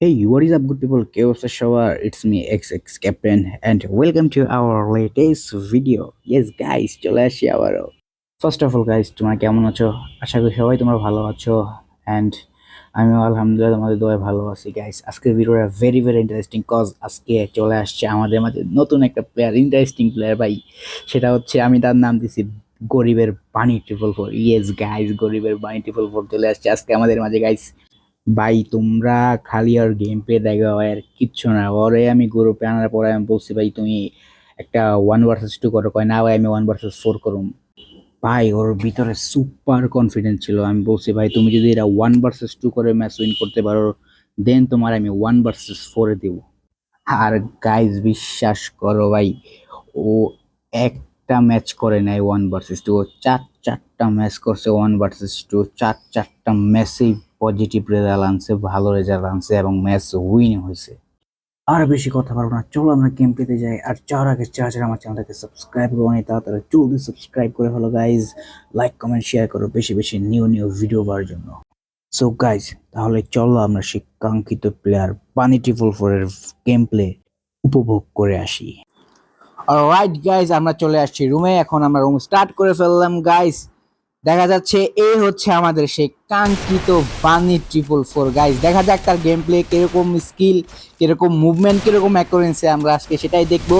Hey, what is up, good people? Chaos Shower. It's me, XX Captain, and welcome to our latest video. Yes, guys, চলে আসি আবারও। First of all guys, তোমরা কেমন আছো? আশা করি সবাই তোমরা ভালো আছো, অ্যান্ড আমিও আলহামদুলিল্লাহ তোমাদের দোয়ায় ভালো আছি গাইস। আজকের ভিডিওটা ভেরি ভেরি ইন্টারেস্টিং, কজ আজকে চলে আসছে আমাদের মাঝে নতুন একটা প্লেয়ার, ইন্টারেস্টিং প্লেয়ার ভাই। সেটা হচ্ছে, আমি তার নাম দিছি গরিবের বাণী 444। ইয়েস গাইস, গরিবের বাণী 444 চলে আসছে আজকে আমাদের মাঝে গাইস। ভাই তোমরা খালি আর গেম প্লে দেখো ভাই, আর কিচ্ছু না। ওরে আমি গ্রুপে আনার পরে আমি বলছি, ভাই তুমি একটা 1 ভার্সেস 2 করো। কয় না ভাই, আমি 1 ভার্সেস 4 করুম। ভাই ওর ভিতরে সুপার কনফিডেন্স ছিল। আমি বলছি, ভাই তুমি যদি এটা 1 ভার্সেস 2 করে ম্যাচ উইন করতে পারো, দেন তোমার আমি 1 ভার্সেস 4 দিব। আর গাইজ বিশ্বাস করো ভাই, ও একটা ম্যাচ করে নাই 1 ভার্সেস 2, ও চারটা ম্যাচ করছে 1 ভার্সেস 2। চারটা ম্যাচেই পজিটিভ রেজাল্ট আনছে, ভালো রেজাল্ট আনছে এবং ম্যাচ উইন হয়েছে। আর বেশি কথা বলবো না, চলো আমরা গেম পেতে যাই। আর যাওয়ার আগে যারা আমার চ্যানেলটাকে সাবস্ক্রাইব করো নি, তাড়াতাড়ি জলদি সাবস্ক্রাইব করে ফেলো গাইজ। লাইক কমেন্ট শেয়ার করো বেশি বেশি নিউ নিউ ভিডিও পাওয়ার জন্য। সো গাইজ, তাহলে চলো আমরা সেই কাঙ্ক্ষিত প্লেয়ার বানি 444 এর গেম প্লে উপভোগ করে আসি। অলরাইট গাইজ, আমরা চলে আসছি রুমে। এখন আমরা রুম স্টার্ট করে ফেললাম গাইজ। দেখা যাচ্ছে এই হচ্ছে আমাদের সেই কাঙ্ক্ষিত বানি 444 গাইজ। দেখা যাক তার গেম প্লে কিরকম, স্কিল কিরকম, মুভমেন্ট কিরকম, অ্যাকুরেন্সি আমরা আজকে সেটাই দেখবো।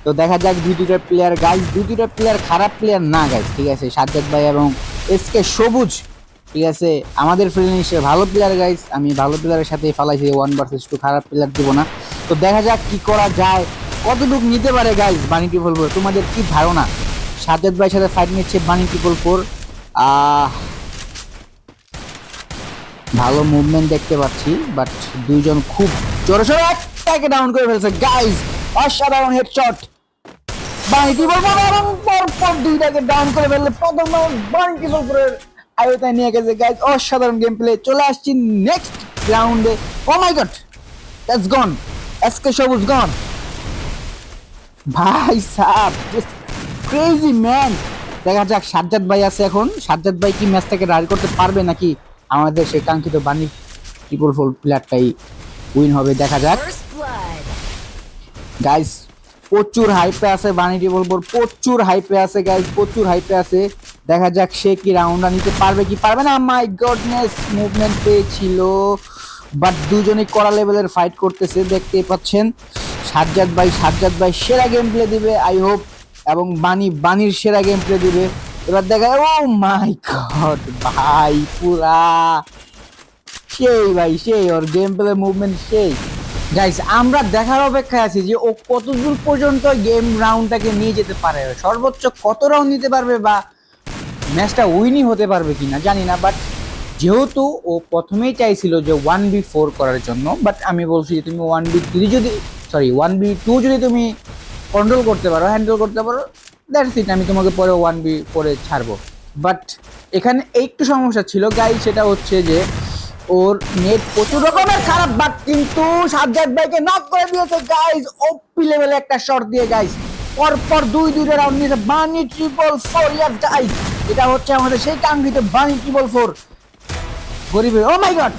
তো দেখা যাক দুইটা প্লেয়ার গাইজ, দুইটা প্লেয়ার খারাপ প্লেয়ার না গাইজ, ঠিক আছে। সাজ্জাদ ভাই এবং এসকে সবুজ, ঠিক আছে, আমাদের ফ্রেন্ড হিসেবে ভালো প্লেয়ার গাইজ। আমি ভালো প্লেয়ারের সাথে ফালাইছি 1 ভার্সেস 2, খারাপ প্লেয়ার দিব না। তো দেখা যাক কি করা যায়, কতটুকু নিতে পারে গাইজ বানি 444। তোমাদের কি ধারণা? সাজ্জাদ ভাইয়ের সাথে ফাইট নিচ্ছে বানি 444। ভালো মুভমেন্ট দেখতে পাচ্ছি, বাট দুইজন খুব জোরে সোরে একটাকে ডাউন করে ফেলছে গাইজ। অসাধারণ হেডশট বানি 444, এবং পরপর দুইটাকে ডাউন করে ফেললে প্রথম রাউন্ড বানি 444 আয়তায় নিয়ে গেছে গাইজ। অসাধারণ গেম প্লে। চলে আসছি নেক্সট রাউন্ডে। ও মাই গড, দ্যাটস গন, এসকে সবুজ গন। ভাই সাব, ক্রেজি ম্যান। দেখা যাক সাজ্জাদ ভাই আছে এখন। সাজ্জাদ ভাই কি ম্যাচটাকে রাইড করতে পারবে, নাকি আমাদের সেই কাঙ্ক্ষিত বানি 444 প্লেয়ারটাই উইন হবে? দেখা যাক গাইস। প্রচুর হাইপে আছে বানি 444, প্রচুর হাইপে আছে গাইস, প্রচুর হাইপে আছে। দেখা যাক সে কি রাউন্ডটা নিতে পারবে কি পারবে না। মাই গডনেস, মুভমেন্ট পেয়েছিল, বাট দুজনেই কড়া লেভেলের ফাইট করতেছে, দেখতেই পাচ্ছেন। সাজ্জাদ ভাই সেরা গেম প্লে দিবে আই হোপ, এবং বানির সেরা গেম প্লে দিবে। এবার দেখা, ও মাই গড ভাই, পুরা সেই ভাই সেই, ওর গেম প্লে মুভমেন্ট সেই। গাইস, আমরা দেখার অপেক্ষায় আছি যে ও কতদূর পর্যন্ত গেম রাউন্ডটাকে নিয়ে যেতে পারে, সর্বোচ্চ কত রাউন্ড নিতে পারবে, বা ম্যাচটা উইনই হতে পারবে কিনা জানি না। বাট যেহেতু ও প্রথমেই চাইছিল যে 1v4 করার জন্য, বাট আমি বলছি যে তুমি 1v3 যদি, সরি 1v2 যদি তুমি কন্ট্রোল করতে পারো, হ্যান্ডেল করতে পারো, দ্যাটস ইট, আমি তোমাকে পরে 1v4 ছাড়বো। বাট এখানে একটু সমস্যা ছিল গাইস, সেটা হচ্ছে যে ওর নেট প্রচুর রকমের খারাপ, বাট কিন্তু সাজ্জাদ ভাইকে নক করে দিয়েছে গাইস, ওপি লেভেলে একটা শট দিয়ে গাইস। পরপর দুইটা রাউন্ড নিয়েছে বানি 444। ইয়াস গাইস, এটা হচ্ছে আমাদের সেই কাঙ্ক্ষিত বানি 444 গরিবের। ও মাই গড,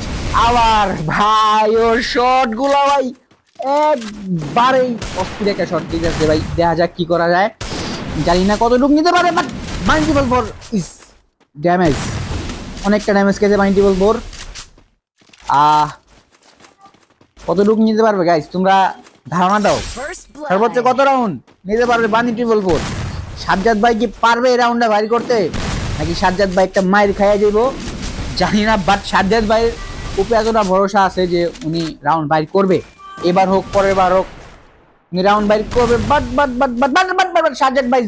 আবার ভাই ওর শট গুলো ভাই একবারেই অস্থির একটা শট দিয়েছে ভাই। দেখা যাক কি করা যায়, জানি না কতটুকু নিতে পারে, বাট বানি 444 ইজ ড্যামেজ, অনেকটা ড্যামেজ খেয়েছে বানি 444। কতটুকু নিতে পারবে গাইস, তোমরা ধারণা দাও, সর্বোচ্চ কত রাউন্ড নিতে পারবে বানি 444? সাজ্জাদ ভাই কি পারবে এই রাউন্ডটা বাইর করতে, নাকি সাজ্জাদ ভাই একটা মাইর খাইয়া যাইব জানি না। বাট সাজ্জাদ ভাইয়ের উপরে এতটা ভরসা আছে যে উনি রাউন্ড বাইর করবে, এবার হোক পরের বার হোক উনি রাউন্ড বাইর করবে। But but but but but but but Sajjad ভাই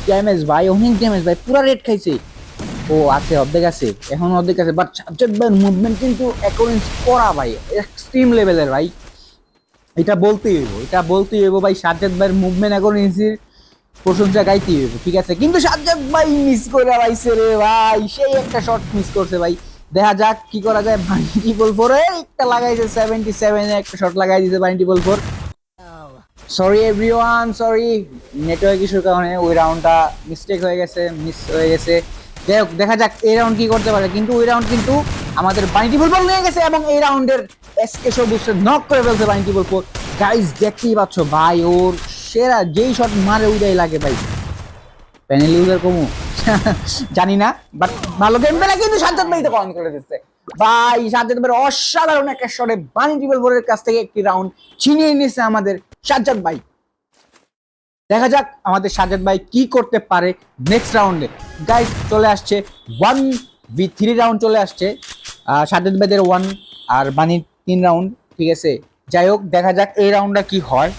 ড্যামেজ ভাই, অনেক ড্যামেজ ভাই, পুরা রেড খাইছে। ও আছে, অর্ধেক আছে, এখন অর্ধেক আছে, বাট সাজ্জাদ ভাইয়ের মুভমেন্ট কিন্তু অ্যাকুরেন্স করা ভাই, এক্সট্রিম লেভেলের ভাই। এটা বলতেই হইব ভাই, সাজ্জাদ ভাইয়ের মুভমেন্ট অ্যাকুরেন্সির প্রশংসা গাইতেই হইব, ঠিক আছে। কিন্তু সাজ্জাদ ভাই মিস করে পাইছে রে ভাই, সেই একটা শট মিস করছে ভাই। দেখা যাক কি করা যায়। বানি 444 একটা লাগাইছে 77 এ একটা শট লাগাই দিয়েছে বানি 444। সরি এভরিওয়ান, সরি নেটওয়ার্ক ইস্যুর কারণে ওই রাউন্ডটা মিস্টেক হয়ে গেছে, মিস হয়ে গেছে। দেখা যাক এই রাউন্ড কি করতে পারে। কিন্তু ওই রাউন্ড কিন্তু আমাদের বানি 444 নিয়ে গেছে, এবং এই রাউন্ডের এসকে সবুজকে নক করে ফেলছে বানি ট্রিপল ফোর। গাইস দেখতেই পাচ্ছ ভাই, ওর সেরা যেই শট মারে ওইটাই লাগে ভাই। প্যানেল ইউজার কমু জানি না, বাট ভালো গেম পেলে কিন্তু সাজ্জাদ ভাই তো অন করে দিচ্ছে ভাই। সাজ্জাদ ভাই অসাধারণ একটা শটে বানি ট্রিপল ফোরের কাছ থেকে একটি রাউন্ড ছিনিয়ে নিয়েছে আমাদের সাজ্জাদ ভাই। দেখা যাক আমাদের সাজ্জাদ ভাই কি করতে পারে নেক্সট রাউন্ডে। গাইস চলে আসছে 1v3 রাউন্ড চলে আসছে, সাজ্জাদ ভাইদের 1 আর বানির 3 রাউন্ড, ঠিক আছে। যাই হোক দেখা যাক এই রাউন্ডটা কি হয়।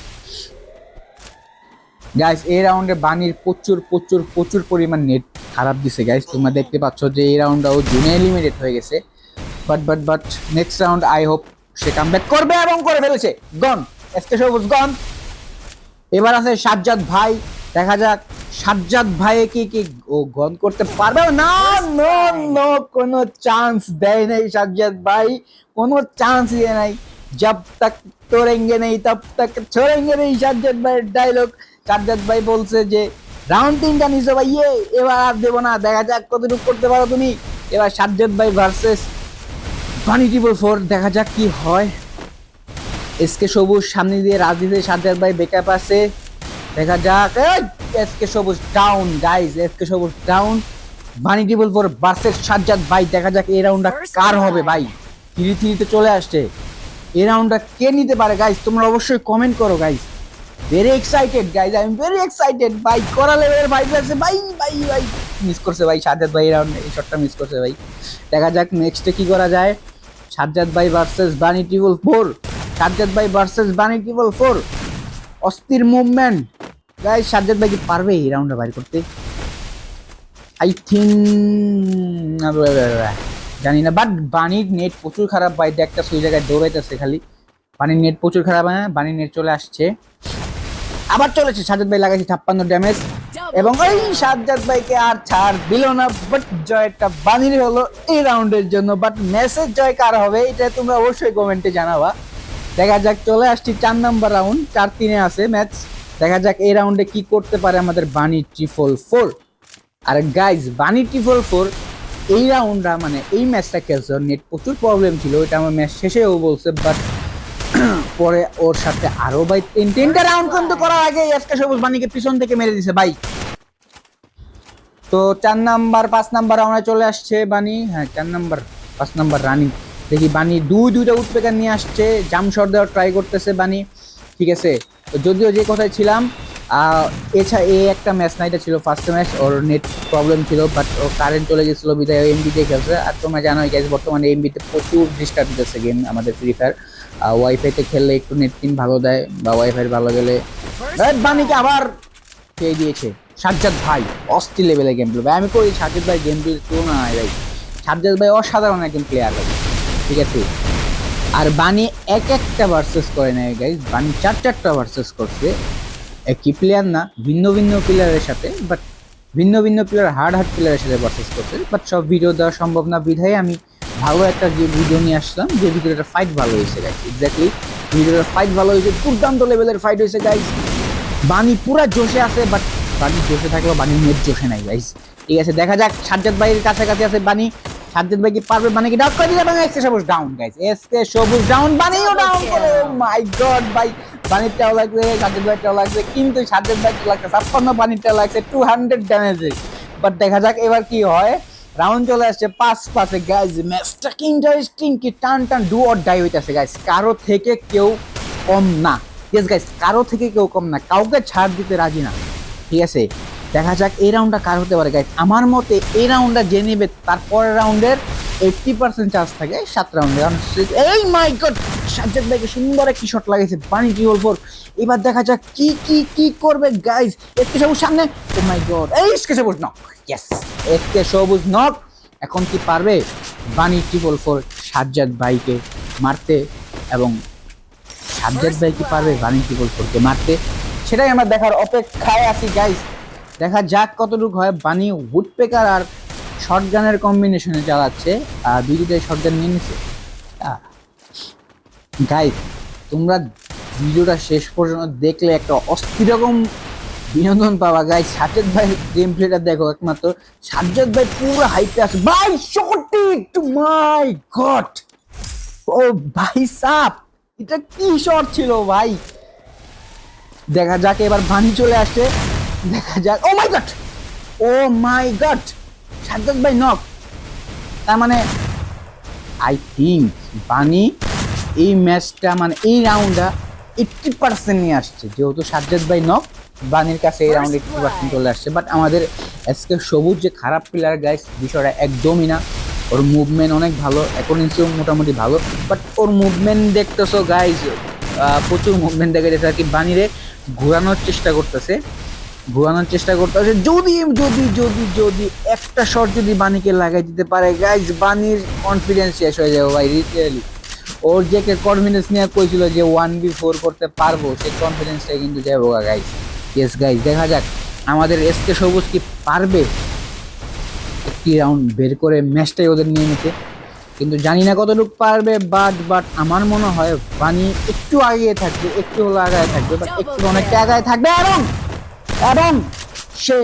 গাইস এই রাউন্ডে বানির প্রচুর প্রচুর প্রচুর পরিমাণ নেট খারাপ দিছে গাইস, তোমরা দেখতে পাচ্ছ যে এই রাউন্ডটাও জুনে এলিমিনেট হয়ে গেছে। But next round I hope say comeback করবে এবং করে ফেলেছে। গন এসকে সবুজ গন। এবার আছে সাজ্জাদ ভাই, দেখা যাক সাজ্জাদ ভাই কি ও গন করতে পারবে না। নো নো, কোনো চান্স দেয় নাই সাজ্জাদ ভাই, কোনো চান্স দেয় নাই। जब तक तोड़ेंगे नहीं तब तक छोड़ेंगे नहीं, সাজ্জাদ ভাইয়ের ডায়লগ। সাজ্জাদ ভাই বলছে যে রাউন্ড 3টা নিছো ভাই, এবার আর দেবো না, দেখা যাক কতটুকু করতে পারো তুমি। এবার সাজ্জাদ ভাই ভার্সেস বানি ট্রিপল ফোর, দেখা যাক কি হয়। এসকে সবুজ সামনে দিয়ে রাজনীতি, সাজ্জাদ ভাই ব্যাকআপ আছে, দেখা যাক। এসকে সবুজ ডাউন গাইস, এসকে সবুজ ডাউন। বানি ট্রিপল ফোর ভার্সেস সাজ্জাদ ভাই, দেখা যাক এই রাউন্ডটা কার হবে ভাই। 3-3 চলে আসছে, এই রাউন্ডটা কে নিতে পারে গাইস, তোমরা অবশ্যই কমেন্ট করো guys. Very excited guys, I am very excited ভাই। করা লেভেলের ফাইট আছে ভাই ভাই ভাই। মিস করছে ভাই সাজ্জাদ ভাই, এই রাউন্ডে এই শটটা মিস করছে ভাই। দেখা যাক নেক্সটে কি করা যায়। সাজ্জাদ ভাই ভার্সেস বানি ট্রিপল ফোর, সাজ্জাদ ভাই ভার্সেস বানি ট্রিপল ফোর। অস্থির মুভমেন্ট গাইস, সাজ্জাদ ভাই কি পারবে এই রাউন্ডে বাইর করতে? আই থিঙ্ক জানি না, বাট বানির নেট প্রচুর খারাপ ভাই। একটা সেই জায়গায় দৌড়াইতেছে খালি, বানির নেট প্রচুর খারাপ। হ্যাঁ বানির নেট চলে আসছে, আবার চলেছে। সাজ্জাদ ভাই লাগাইছে 56 ড্যামেজ এবং ওই সাজ্জাদ ভাইকে আর ছাড় দিল না। বাট জয়টা বানির হলো এই রাউন্ডের জন্য। বাট ম্যাচের জয় কার হবে এটা তোমরা অবশ্যই কমেন্টে জানাবা। দেখা যাক চলে আসছি 4 নাম্বার রাউন্ড, 4-3 আছে ম্যাচ। দেখা যাক এই রাউন্ডে কি করতে পারে আমাদের বানি ট্রিপল ফোর। আর গাইজ বানি ট্রিপল ফোর এই রাউন্ডটা মানে এই ম্যাচটা খেলছে, নেট প্রচুর প্রবলেম ছিল, এটা আমার ম্যাচ শেষেও বলছে। বাট পরে ওর সাথে আরো ভাই 3টা রাউন্ড কিন্তু করার আগে এসকে সবুজ বানিকে পিছন থেকে মেরে দিছে ভাই। তো 4 নাম্বার 5 নাম্বার রাউন্ডে চলে আসছে বানি। হ্যাঁ 4 নাম্বার 5 নাম্বার রানিং। দেখি বানি দুইটা উঠপেকার নিয়ে আসছে, জাম শট দেওয়ার ট্রাই করতেছে বানি, ঠিক আছে। তো যদিও যে কথায় ছিলাম, এছাড়া এই একটা ম্যাচ না, এটা ছিল ফার্স্ট ম্যাচ, ওর নেট প্রবলেম ছিল, বাট ও কারেন্ট চলে গেছিল বিদায় এমবি দিয়ে খেলছে। আর তোমরা জানোই গাইস বর্তমানে এমবিতে প্রচুর ডিস্টার্ব দিতেছে গেম আমাদের ফ্রি ফায়ার। ওয়াইফাইতে খেললে একটু নেট পিন ভালো দেয়, বা ওয়াইফাই ভালো গেলে। বানিকে আবার পেয়ে দিয়েছে সাজ্জাদ ভাই, অস্থির লেভেলের গেম প্লে ভাই। আমি করি সাজ্জাদ ভাই গেম প্লে তুলনা নাই ভাই, সাজ্জাদ ভাই অসাধারণ একজন প্লেয়ার ভাই, ঠিক আছে। আর বানি একটা ভার্সেস করে নেয় গাইস, বানি 4টা ভার্সেস করছে, একই প্লেয়ার না, ভিন্ন ভিন্ন প্লেয়ারের সাথে। বাট ভিন্ন ভিন্ন প্লেয়ার হার্ড প্লেয়ারের সাথে ভার্সেস করছে। বাট সব ভিডিও দেওয়া সম্ভব না বিধায় আমি ভালো একটা যে ভিডিও নিয়ে আসলাম, যে ভিডিওটা ফাইট ভালো হয়েছে গাইস। এক্স্যাক্টলি ভিডিওটা ফাইট ভালো হয়েছে, দুর্দান্ত লেভেলের ফাইট হয়েছে গাইস। বানি পুরা জোশে আছে, বাট বানি জোশে থাকলেও বানির নেট জোশে নাই গাইস, ঠিক আছে। দেখা যাক সাজ্জাদ ভাইয়ের কাছাকাছি আছে বানি, সাজ্জাদ ভাই কি পারবে বানিকে ডাউন করে দিতে? এবং এসকে সবুজ ডাউন গাইস, এসকে সবুজ ডাউন, বানিও ডাউন করে। মাই গড ভাই, বানিরটাও লাগছে, সাজ্জাদ ভাইটাও লাগছে, কিন্তু সাজ্জাদ ভাইটা লাগছে 56, বানিরটাও লাগছে 200 ড্যামেজে। বাট দেখা যাক এবার কি হয়। রাউন্ড চলে আসছে 5-5 গাইস, ম্যাচটা কি ইন্টারেস্টিং, কি টান ডু অর ডাই হইতাছে গাইস। কারো থেকে কেউ কম না, ইয়েস গাইস, কারো থেকে কেউ কম না, কাউকে ছাড় দিতে রাজি না, ঠিক আছে। দেখা যাক এই রাউন্ডটা কার হতে পারে গাইস। আমার মতে এই রাউন্ডটা যে নেবে তারপরের রাউন্ডের 80% চান্স থাকে 7 রাউন্ডে। এই মাই গড, সাজ্জাদ ভাইকে সুন্দর একটি শট লাগাইছে বানি ট্রিপল ফোর। এবার দেখা যাক কি কি কি করবে গাইস। এসকে সবুজ সামনে, ও মাই গড, এই এসকে সবুজ নক, ইয়েস এসকে সবুজ নক। এখন কি পারবে বানি ট্রিপল ফোর সাজ্জাদ ভাইকে মারতে, এবং সাজ্জাদ ভাই কি পারবে বানি ট্রিপল ফোরকে মারতে, সেটাই আমরা দেখার অপেক্ষায় আছি গাইস। দেখা যাক কতটুকু হয়। বানি উডপেকার আর শটগানের কম্বিনেশনে চালাচ্ছে, দুইটাই শটগান নিয়ে নিছে গাইস। তোমরা ভিডিওটা শেষ পর্যন্ত দেখলে একটা অস্থির রকম বিনোদন পাবা গাইস। সাজ্জাদ ভাই গেম প্লেটা দেখো, একমাত্র সাজ্জাদ ভাই পুরো হাইপে আছে ভাই। শট টু মাই গড, ও ভাই সাপ, এটা কি শট ছিল ভাই। দেখা যাক, এবার বানি চলে আসছে, দেখা যাক। ও মাই গড, ও মাই গড, সাজ্জাদ ভাই নক। তার মানে আই থিঙ্ক বানি এই ম্যাচটা মানে এই রাউন্ডটা 80% নিয়ে আসছে, যেহেতু সাজ্জাদ ভাই নক, বানির কাছে এই রাউন্ড 80% চলে আসছে। বাট আমাদের আজকে সবুজ যে খারাপ প্লেয়ার গাইস, বিষয়টা একদমই না। ওর মুভমেন্ট অনেক ভালো, অ্যাকোরেন্সিও মোটামুটি ভালো, বাট ওর মুভমেন্ট দেখতেছো গাইস, প্রচুর মুভমেন্ট দেখা যাচ্ছে আর কি। বানিরে ঘোরানোর চেষ্টা করতেছে, যদি যদি যদি যদি একটা শট যদি বানিকে লাগাই দিতে পারে গাইজ, বানির কনফিডেন্স শেষ হয়ে যাবে ভাই লিটারালি। ওর যে কনফিডেন্স নিয়ে কইছিল যে 1v4 করতে পারবো, সেই কনফিডেন্সটা কিন্তু যাবো গাইজ। ইয়েস গাইজ, দেখা যাক আমাদের এসকে সবুজ কি পারবে একটি রাউন্ড বের করে ম্যাচটাই ওদের নিয়ে নিতে। কিন্তু জানি না কতটুকু পারবে, বাট আমার মনে হয় বানি একটু আগে থাকবে, একটু হলো আগায় থাকবে, বাট একটু অনেকটা আগায় থাকবে। এবং এবং সে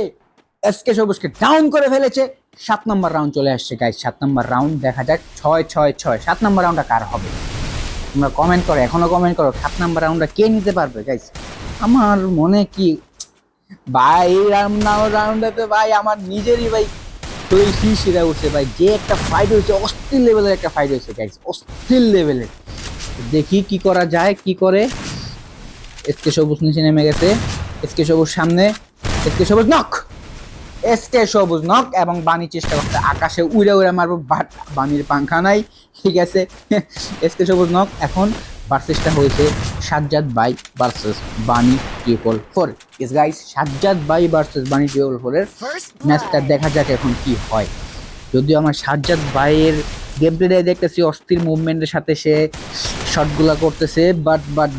এসকে সবুজকে ডাউন করে ফেলেছে। 7 নম্বর রাউন্ড চলে আসছে গাইস, 7 নম্বর রাউন্ড। দেখা যাক 6-6-6 7 নম্বর রাউন্ডটা কার হবে। তোমরা কমেন্ট করো, এখনো কমেন্ট করো, 7 নম্বর রাউন্ডটা কে নিতে পারবে গাইস। আমার মনে কি ভাই, এই রাউন্ডটাতে ভাই আমার নিজেরই ভাই শরীর শিরশিরা উঠছে ভাই। যে একটা ফাইট হয়েছে, অস্থির লেভেলের একটা ফাইট হয়েছে গাইস, অস্থির লেভেলের। দেখি কি করা যায়, কি করে। এসকে সবুজ নিচে নেমে গেছে, এসকে সবুজ সামনে, এসকে সবুজ নক, এসকে সবুজ নক। এবং বানি চেষ্টা করতে আকাশে উড়ে উড়ে মারবো, বাট বানির পাংখা নাই, ঠিক আছে। এসকে সবুজ নক। এখন ভার্সেসটা হয়েছে সাজ্জাদ ভাই ভার্সেস বানি 444। ইয়েস গাইস, সাজ্জাদ ভাই ভার্সেস বানি 444 এর ম্যাচটা দেখা যাক এখন কি হয়। যদিও আমার সাজ্জাদ ভাইয়ের গেম প্লে দেখতেছি অস্থির মুভমেন্টের সাথে সে শটগুলা করতেছে,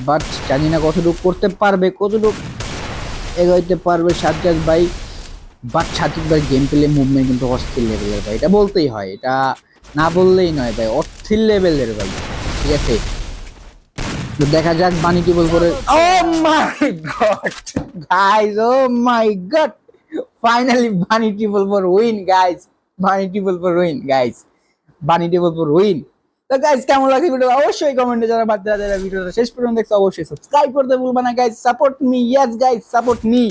বাট জানি না কতটুকু করতে পারবে, কতটুকু এগোইতে পারবে সাজ্জাদ ভাই। বাট সাজ্জাদ ভাই গেম প্লে মুভমেন্ট কিন্তু অস্থির লেভেলের ভাই, এটা বলতেই হয়, এটা না বললেই নয় ভাই, অস্থির লেভেলের ভাই, ঠিক আছে। তো দেখা যাক বানি কি বলবো। ও মাই গড গাইস, ও মাই গড, ফাইনালি বানি ট্রিপল ফর উইন গাইস, বানি ট্রিপল ফর উইন গাইস, বানি ট্রিপল ফর উইন। তো গাইস কেমন লাগে ভিডিও অবশ্যই কমেন্টে যারা ভিডিওটা শেষ পর্যন্ত দেখছো অবশ্যই সাবস্ক্রাইব করতে ভুলবা না guys. Support me, yes guys, support me.